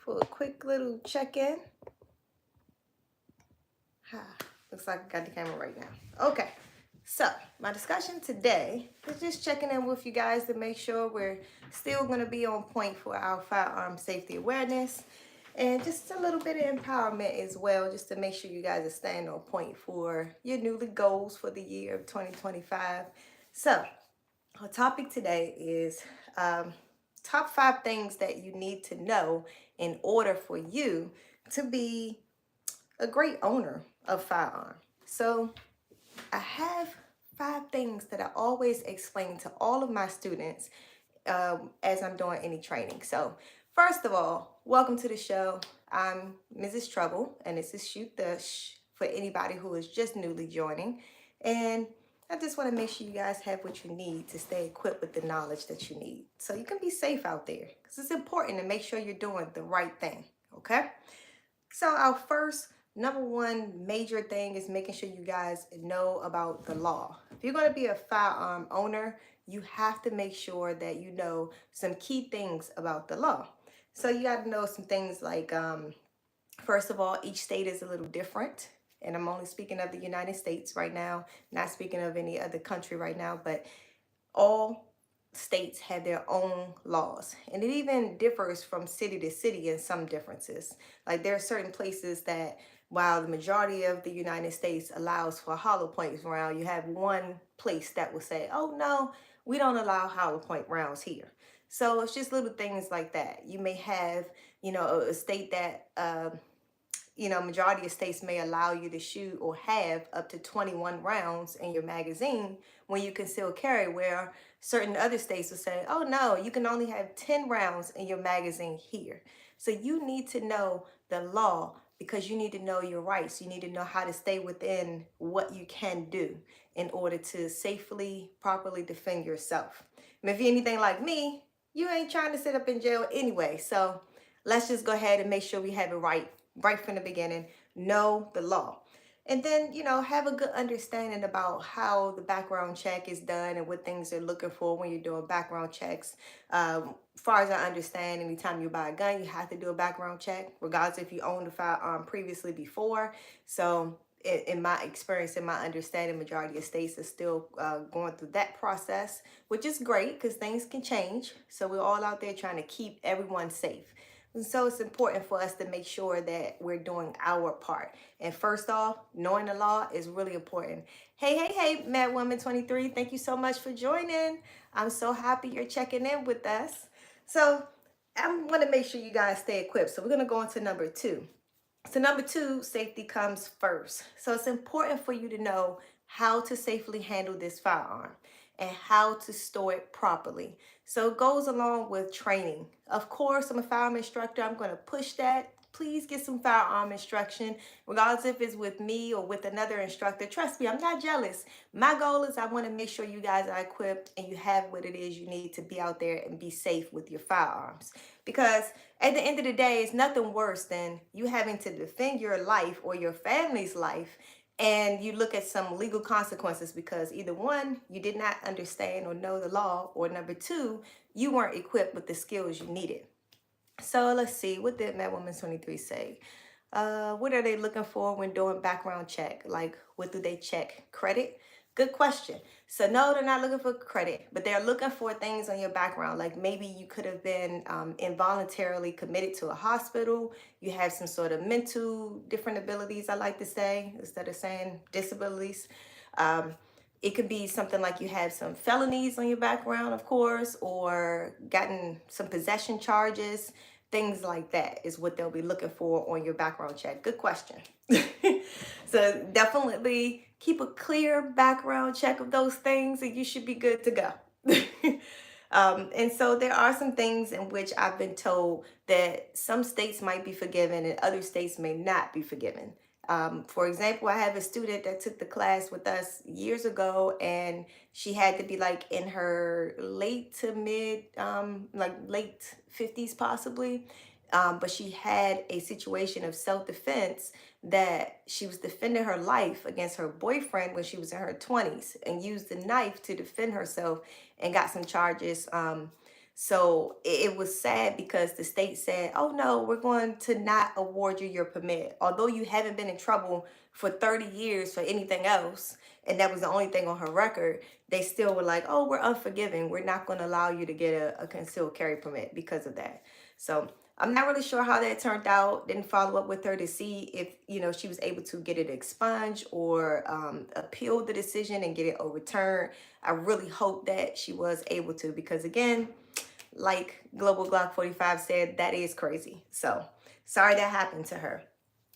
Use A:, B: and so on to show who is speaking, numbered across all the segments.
A: for a quick little check-in. Looks like I got the camera right now. Okay, so my discussion today is just checking in with you guys to make sure we're still going to be on point for our firearm safety awareness and just a little bit of empowerment as well, just to make sure you guys are staying on point for your newly goals for the year of 2025. So our topic today is top 5 things that you need to know in order for you to be a great owner of firearm. So I have 5 things that I always explain to all of my students as I'm doing any training. So first of all, welcome to the show. I'm Mrs. Trouble, and this is Shoot the for anybody who is just newly joining. And I just want to make sure you guys have what you need to stay equipped with the knowledge that you need, so you can be safe out there, because it's important to make sure you're doing the right thing. Okay, so our first number one major thing is making sure you guys know about the law. If you're going to be a firearm owner, you have to make sure that you know some key things about the law. So you got to know some things like, first of all, each state is a little different. And I'm only speaking of the United States right now, not speaking of any other country right now, but all states have their own laws, and it even differs from city to city in some differences. Like there are certain places that, while the majority of the United States allows for hollow points round, you have one place that will say, oh no, we don't allow hollow point rounds here. So it's just little things like that. You may have, a state that majority of states may allow you to shoot or have up to 21 rounds in your magazine when you conceal carry, where certain other states will say, oh no, you can only have 10 rounds in your magazine here. So you need to know the law, because you need to know your rights. You need to know how to stay within what you can do in order to safely, properly defend yourself. And if you're anything like me, you ain't trying to sit up in jail anyway. So let's just go ahead and make sure we have it right from the beginning. Know the law. And then, have a good understanding about how the background check is done and what things they're looking for when you're doing background checks. As far as I understand, anytime you buy a gun, you have to do a background check, regardless if you owned a firearm previously before. So in my experience, in my understanding, majority of states are still going through that process, which is great because things can change. So we're all out there trying to keep everyone safe. And so it's important for us to make sure that we're doing our part. And first off, knowing the law is really important. Hey, Mad Woman 23, thank you so much for joining. I'm so happy you're checking in with us. So I'm going to make sure you guys stay equipped. So we're going to go on to number 2. So number 2, safety comes first. So it's important for you to know how to safely handle this firearm and how to store it properly. So it goes along with training. Of course, I'm a firearm instructor. I'm going to push that. Please get some firearm instruction, regardless if it's with me or with another instructor. Trust me, I'm not jealous. My goal is I want to make sure you guys are equipped and you have what it is you need to be out there and be safe with your firearms. Because at the end of the day, it's nothing worse than you having to defend your life or your family's life, and you look at some legal consequences because either one, you did not understand or know the law, or number 2, you weren't equipped with the skills you needed. So let's see, what did Mad Woman 23 say? What are they looking for when doing background check? Like, what do they check? Credit? Good question. So no, they're not looking for credit, but they're looking for things on your background. Like maybe you could have been involuntarily committed to a hospital. You have some sort of mental different abilities, I like to say, instead of saying disabilities. It could be something like you have some felonies on your background, of course, or gotten some possession charges. Things like that is what they'll be looking for on your background check. Good question. So definitely keep a clear background check of those things and you should be good to go. And so there are some things in which I've been told that some states might be forgiven and other states may not be forgiven. For example, I have a student that took the class with us years ago, and she had to be like in her late to mid, like late 50s possibly. But she had a situation of self-defense that she was defending her life against her boyfriend when she was in her 20s, and used the knife to defend herself and got some charges. So it was sad because the state said, oh no, we're going to not award you your permit. Although you haven't been in trouble for 30 years for anything else, and that was the only thing on her record, they still were like, oh, we're unforgiving. We're not going to allow you to get a concealed carry permit because of that. So I'm not really sure how that turned out. Didn't follow up with her to see if, she was able to get it expunged or appeal the decision and get it overturned. I really hope that she was able to, because again, like Global Glock 45 said, that is crazy. So sorry that happened to her.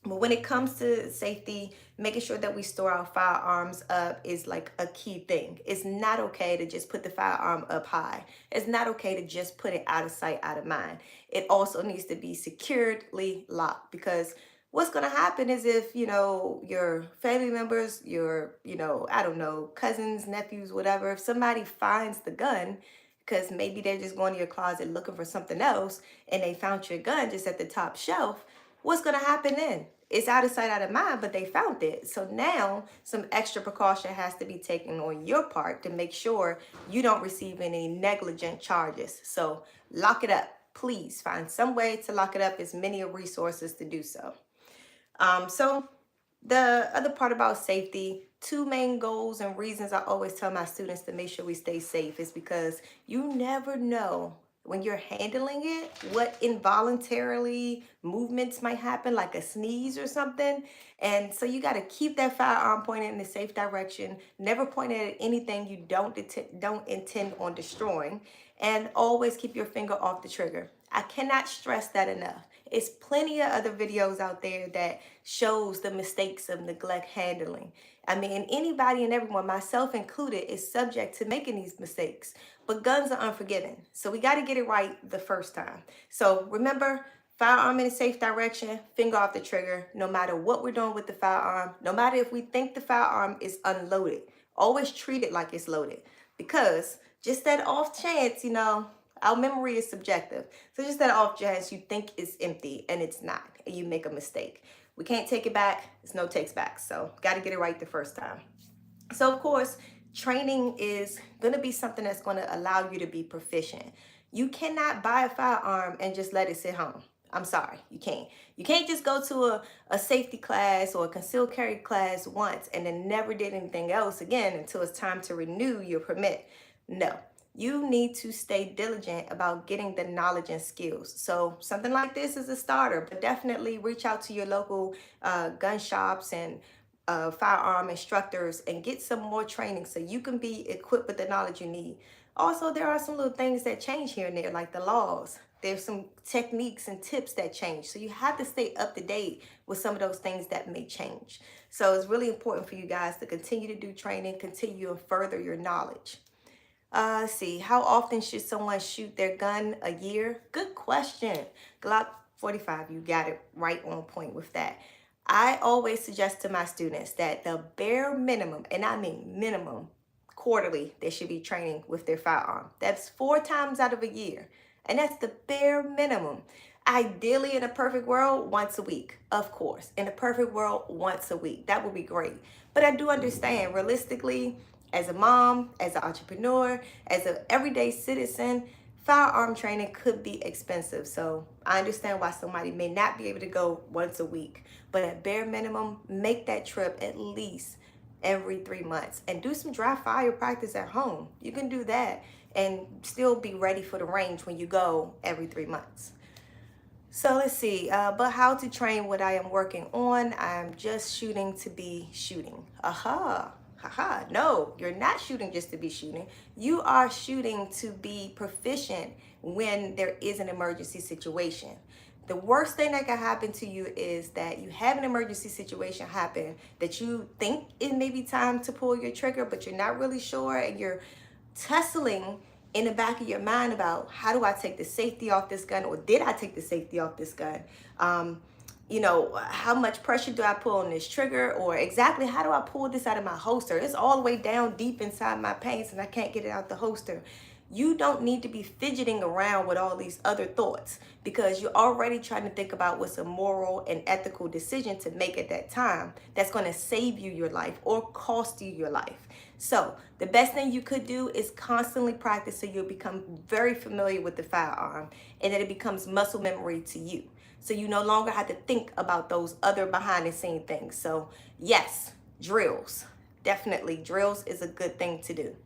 A: But when it comes to safety, making sure that we store our firearms up is like a key thing. It's not okay to just put the firearm up high. It's not okay to just put it out of sight, out of mind. It also needs to be securely locked, because what's going to happen is if, your family members, your, I don't know, cousins, nephews, whatever, if somebody finds the gun, because maybe they're just going to your closet looking for something else and they found your gun just at the top shelf, what's going to happen then? It's out of sight, out of mind, but they found it. So now some extra precaution has to be taken on your part to make sure you don't receive any negligent charges. So lock it up. Please find some way to lock it up, as many resources to do so. So the other part about safety, two main goals and reasons I always tell my students to make sure we stay safe is because you never know when you're handling it what involuntarily movements might happen, like a sneeze or something. And so you got to keep that firearm pointed in the safe direction, never point it at anything you don't intend on destroying, and always keep your finger off the trigger. I cannot stress that enough. It's plenty of other videos out there that shows the mistakes of neglect handling. I mean, anybody and everyone, myself included, is subject to making these mistakes. But guns are unforgiving. So we got to get it right the first time. So remember, firearm in a safe direction, finger off the trigger, no matter what we're doing with the firearm, no matter if we think the firearm is unloaded. Always treat it like it's loaded. Because just that off chance, our memory is subjective. So just that off chance you think it's empty and it's not, and you make a mistake. We can't take it back. There's no takes back. So got to get it right the first time. So of course, training is going to be something that's going to allow you to be proficient. You cannot buy a firearm and just let it sit home. I'm sorry, you can't. You can't just go to a safety class or a concealed carry class once and then never did anything else again until it's time to renew your permit. No. You need to stay diligent about getting the knowledge and skills. So something like this is a starter, but definitely reach out to your local gun shops and firearm instructors and get some more training so you can be equipped with the knowledge you need. Also, there are some little things that change here and there, like the laws. There's some techniques and tips that change. So you have to stay up to date with some of those things that may change. So it's really important for you guys to continue to do training, continue and further your knowledge. Let's see, how often should someone shoot their gun a year? Good question. Glock 45, you got it right on point with that. I always suggest to my students that the bare minimum, and I mean minimum, quarterly, they should be training with their firearm. That's 4 times out of a year. And that's the bare minimum. Ideally, in a perfect world, once a week, of course. In a perfect world, once a week. That would be great. But I do understand, realistically, as a mom, as an entrepreneur, as an everyday citizen, firearm training could be expensive. So I understand why somebody may not be able to go once a week. But at bare minimum, make that trip at least every 3 months and do some dry fire practice at home. You can do that and still be ready for the range when you go every 3 months. So let's see, but how to train what I am working on. I'm just shooting to be shooting. Aha. Haha, no, you're not shooting just to be shooting. You are shooting to be proficient when there is an emergency situation. The worst thing that can happen to you is that you have an emergency situation happen that you think it may be time to pull your trigger, but you're not really sure, and you're tussling in the back of your mind about, how do I take the safety off this gun, or did I take the safety off this gun? How much pressure do I pull on this trigger, or exactly how do I pull this out of my holster? It's all the way down deep inside my pants and I can't get it out the holster. You don't need to be fidgeting around with all these other thoughts, because you're already trying to think about what's a moral and ethical decision to make at that time that's going to save you your life or cost you your life. So the best thing you could do is constantly practice so you'll become very familiar with the firearm and that it becomes muscle memory to you. So you no longer have to think about those other behind the scene things. So yes, drills. Definitely drills is a good thing to do.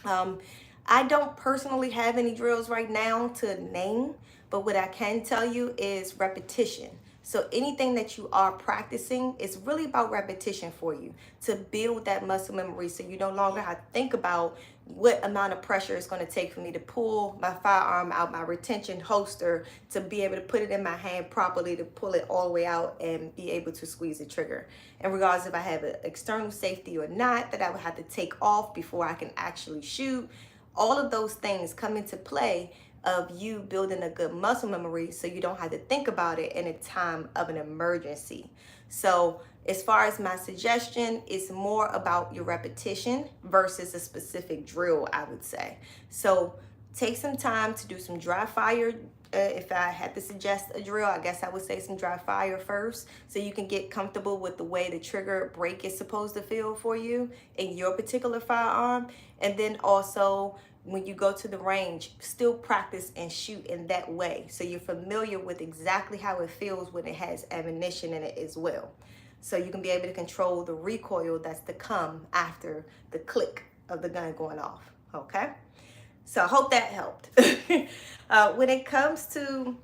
A: I don't personally have any drills right now to name, but what I can tell you is repetition. So anything that you are practicing is really about repetition for you to build that muscle memory so you no longer have to think about what amount of pressure it's going to take for me to pull my firearm out my retention holster to be able to put it in my hand properly, to pull it all the way out and be able to squeeze the trigger. And regardless if I have an external safety or not that I would have to take off before I can actually shoot, all of those things come into play of you building a good muscle memory so you don't have to think about it in a time of an emergency. So as far as my suggestion, it's more about your repetition versus a specific drill, I would say. So take some time to do some dry fire. If I had to suggest a drill, I guess I would say some dry fire first so you can get comfortable with the way the trigger break is supposed to feel for you in your particular firearm. And then also when you go to the range, still practice and shoot in that way so you're familiar with exactly how it feels when it has ammunition in it as well. So you can be able to control the recoil that's to come after the click of the gun going off, okay? So I hope that helped. When it comes to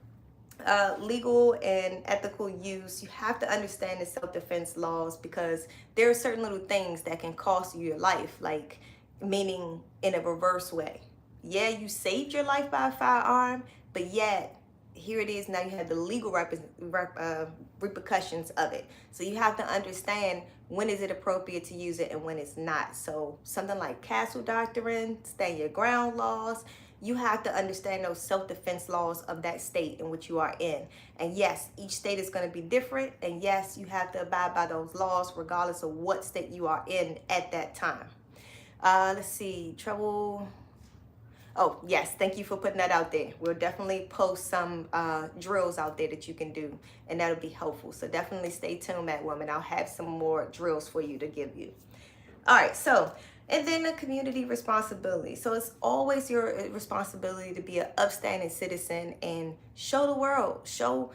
A: legal and ethical use, you have to understand the self-defense laws because there are certain little things that can cost you your life, like meaning in a reverse way. Yeah, you saved your life by a firearm, but yet here it is now you have the legal repercussions of it. So you have to understand when is it appropriate to use it and when it's not. So something like castle doctrine, stand your ground laws, you have to understand those self-defense laws of that state in which you are in. And yes, each state is going to be different. And yes, you have to abide by those laws regardless of what state you are in at that time. Let's see, trouble. Oh, yes, thank you for putting that out there. We'll definitely post some drills out there that you can do, and that'll be helpful. So definitely stay tuned, Madwoman. I'll have some more drills for you to give you. All right, so, and then the community responsibility. So it's always your responsibility to be an upstanding citizen and show the world, show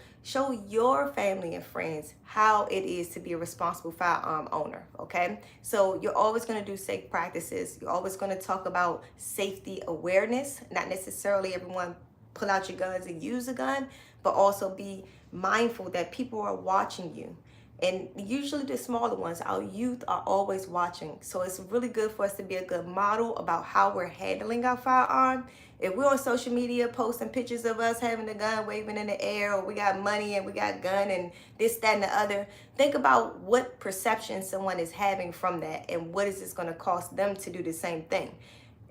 A: your family and friends how it is to be a responsible firearm owner, okay? So you're always going to do safe practices. You're always going to talk about safety awareness, not necessarily everyone pull out your guns and use a gun, but also be mindful that people are watching you. And usually the smaller ones, our youth are always watching. So it's really good for us to be a good model about how we're handling our firearm. If we're on social media posting pictures of us having a gun waving in the air, or we got money and we got gun and this, that, and the other, think about what perception someone is having from that and what is this going to cost them to do the same thing.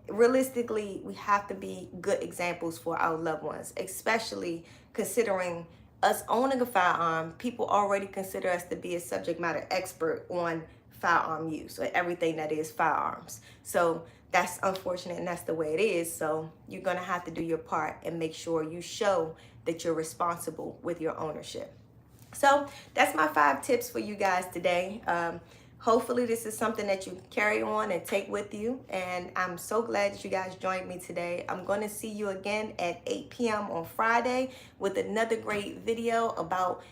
A: Realistically, we have to be good examples for our loved ones, especially considering us owning a firearm. People already consider us to be a subject matter expert on firearm use or everything that is firearms. So that's unfortunate and that's the way it is. So you're going to have to do your part and make sure you show that you're responsible with your ownership. So that's my 5 tips for you guys today. Hopefully this is something that you carry on and take with you. And I'm so glad that you guys joined me today. I'm going to see you again at 8 p.m. on Friday with another great video about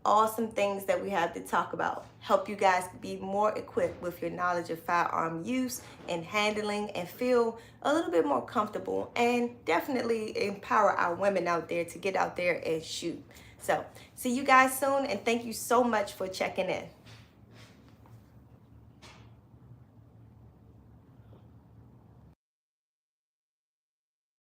A: awesome things that we have to talk about. Help you guys be more equipped with your knowledge of firearm use and handling and feel a little bit more comfortable and definitely empower our women out there to get out there and shoot. So see you guys soon and thank you so much for checking in.